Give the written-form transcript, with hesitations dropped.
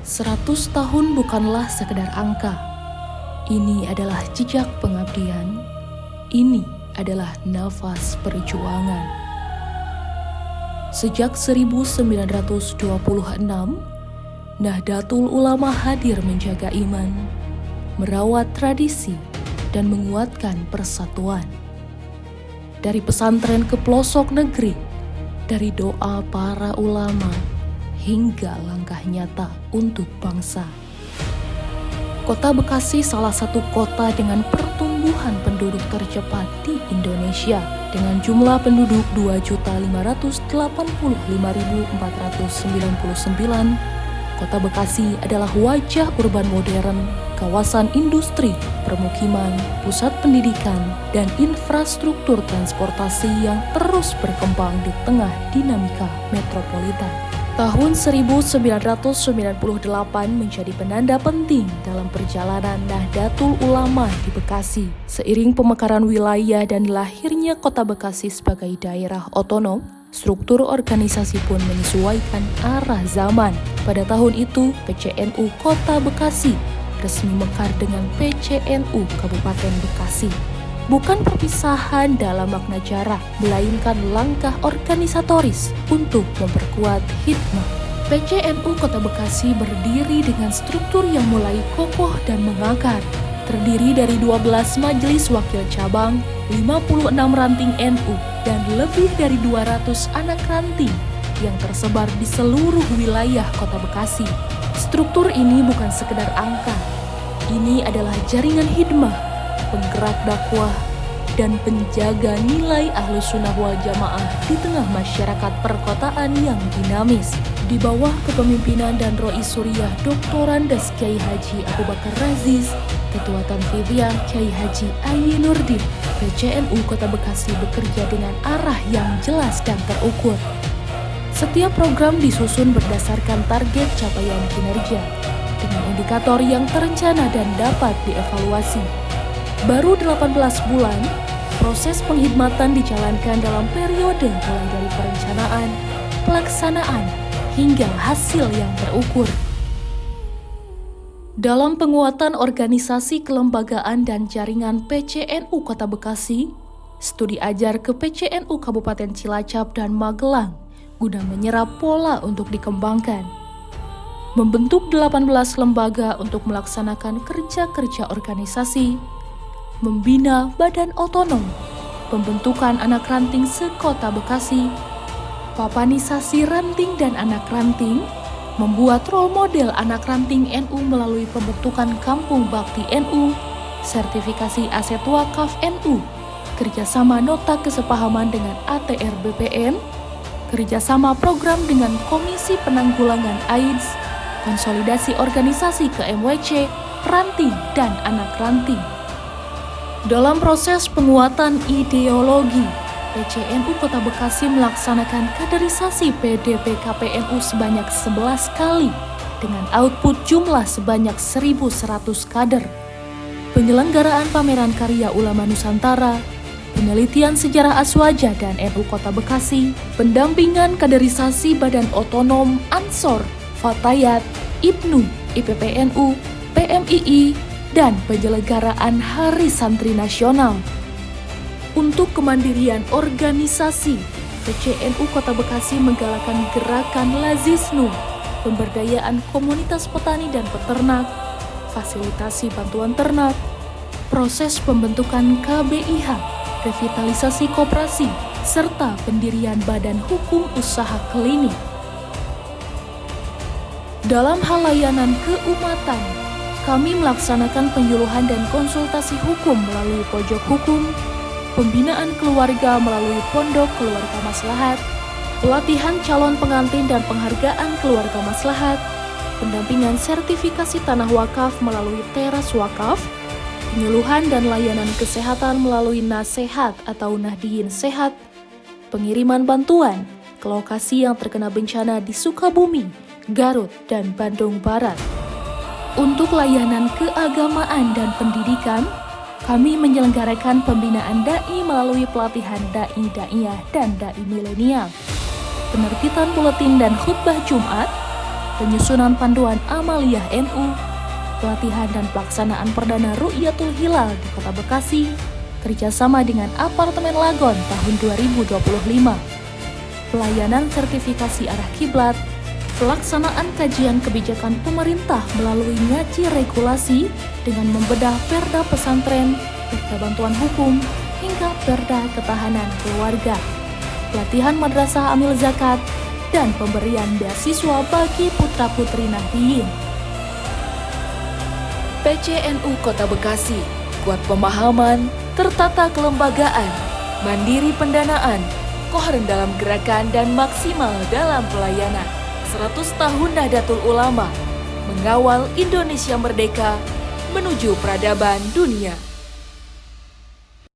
100 tahun bukanlah sekedar angka. Ini adalah jejak pengabdian. Ini adalah nafas perjuangan. Sejak 1926, Nahdlatul Ulama hadir menjaga iman, merawat tradisi, dan menguatkan persatuan. Dari pesantren ke pelosok negeri, dari doa para ulama, hingga langkah nyata untuk bangsa. Kota Bekasi salah satu kota dengan pertumbuhan penduduk tercepat di Indonesia dengan jumlah penduduk 2.585.499. Kota Bekasi adalah wajah urban modern, kawasan industri, permukiman, pusat pendidikan, dan infrastruktur transportasi yang terus berkembang di tengah dinamika metropolitan. Tahun 1998 menjadi penanda penting dalam perjalanan Nahdlatul Ulama di Bekasi. Seiring pemekaran wilayah dan lahirnya Kota Bekasi sebagai daerah otonom, struktur organisasi pun menyesuaikan arah zaman. Pada tahun itu, PCNU Kota Bekasi resmi mekar dengan PCNU Kabupaten Bekasi. Bukan perpisahan dalam makna jarak, melainkan langkah organisatoris untuk memperkuat hikmah. PCNU Kota Bekasi berdiri dengan struktur yang mulai kokoh dan mengakar. Terdiri dari 12 majelis wakil cabang, 56 ranting NU, dan lebih dari 200 anak ranting yang tersebar di seluruh wilayah Kota Bekasi. Struktur ini bukan sekedar angka. Ini adalah jaringan hikmah, penggerak dakwah, dan penjaga nilai Ahlus Sunnah wal Jamaah di tengah masyarakat perkotaan yang dinamis. Di bawah kepemimpinan dan Rois Suriah Dr. Andes Kiai Haji Abu Bakar Raziz, Ketua Tanfidiyah Kiai Haji Ayi Nurdin, PCNU Kota Bekasi bekerja dengan arah yang jelas dan terukur. Setiap program disusun berdasarkan target capaian kinerja, dengan indikator yang terencana dan dapat dievaluasi. Baru 18 bulan, proses penghidmatan dijalankan dalam periode mulai dari perencanaan, pelaksanaan, hingga hasil yang terukur. Dalam penguatan organisasi kelembagaan dan jaringan PCNU Kota Bekasi, studi ajar ke PCNU Kabupaten Cilacap dan Magelang guna menyerap pola untuk dikembangkan. Membentuk 18 lembaga untuk melaksanakan kerja-kerja organisasi, membina badan otonom, pembentukan anak ranting se-Kota Bekasi, papanisasi ranting dan anak ranting, membuat role model anak ranting NU melalui pembentukan Kampung Bakti NU, sertifikasi aset wakaf NU, kerjasama nota kesepahaman dengan ATR BPN, kerjasama program dengan Komisi Penanggulangan AIDS, konsolidasi organisasi ke MWC, ranting, dan anak ranting. Dalam proses penguatan ideologi, PCNU Kota Bekasi melaksanakan kaderisasi PDP KPNU sebanyak 11 kali dengan output jumlah sebanyak 1.100 kader. Penyelenggaraan pameran karya ulama Nusantara, penelitian sejarah Aswaja dan NU Kota Bekasi, pendampingan kaderisasi badan otonom Ansor, Fatayat, IPNU, IPPNU, PMII, dan penyelenggaraan Hari Santri Nasional. Untuk kemandirian organisasi, PCNU Kota Bekasi menggalakkan gerakan Lazisnu, pemberdayaan komunitas petani dan peternak, fasilitasi bantuan ternak, proses pembentukan KBIH, revitalisasi koperasi, serta pendirian badan hukum usaha klinik. Dalam hal layanan keumatan, kami melaksanakan penyuluhan dan konsultasi hukum melalui pojok hukum, pembinaan keluarga melalui pondok keluarga maslahat, pelatihan calon pengantin dan penghargaan keluarga maslahat, pendampingan sertifikasi tanah wakaf melalui teras wakaf, penyuluhan dan layanan kesehatan melalui Nasehat atau Nahdiyin Sehat, pengiriman bantuan ke lokasi yang terkena bencana di Sukabumi, Garut, dan Bandung Barat. Untuk layanan keagamaan dan pendidikan, kami menyelenggarakan pembinaan da'i melalui pelatihan da'i-da'iyah dan da'i milenial, penerbitan buletin dan khutbah Jumat, penyusunan panduan Amaliyah NU, pelatihan dan pelaksanaan perdana Ru'yatul Hilal di Kota Bekasi, kerjasama dengan Apartemen Lagon tahun 2025, pelayanan sertifikasi arah kiblat, pelaksanaan kajian kebijakan pemerintah melalui ngaji regulasi dengan membedah Perda Pesantren, Perda Bantuan Hukum, hingga Perda Ketahanan Keluarga, pelatihan Madrasah Amil Zakat, dan pemberian beasiswa bagi putra-putri Nahdiyin. PCNU Kota Bekasi, kuat pemahaman, tertata kelembagaan, mandiri pendanaan, koheren dalam gerakan dan maksimal dalam pelayanan. 100 tahun Nahdlatul Ulama, mengawal Indonesia merdeka menuju peradaban dunia.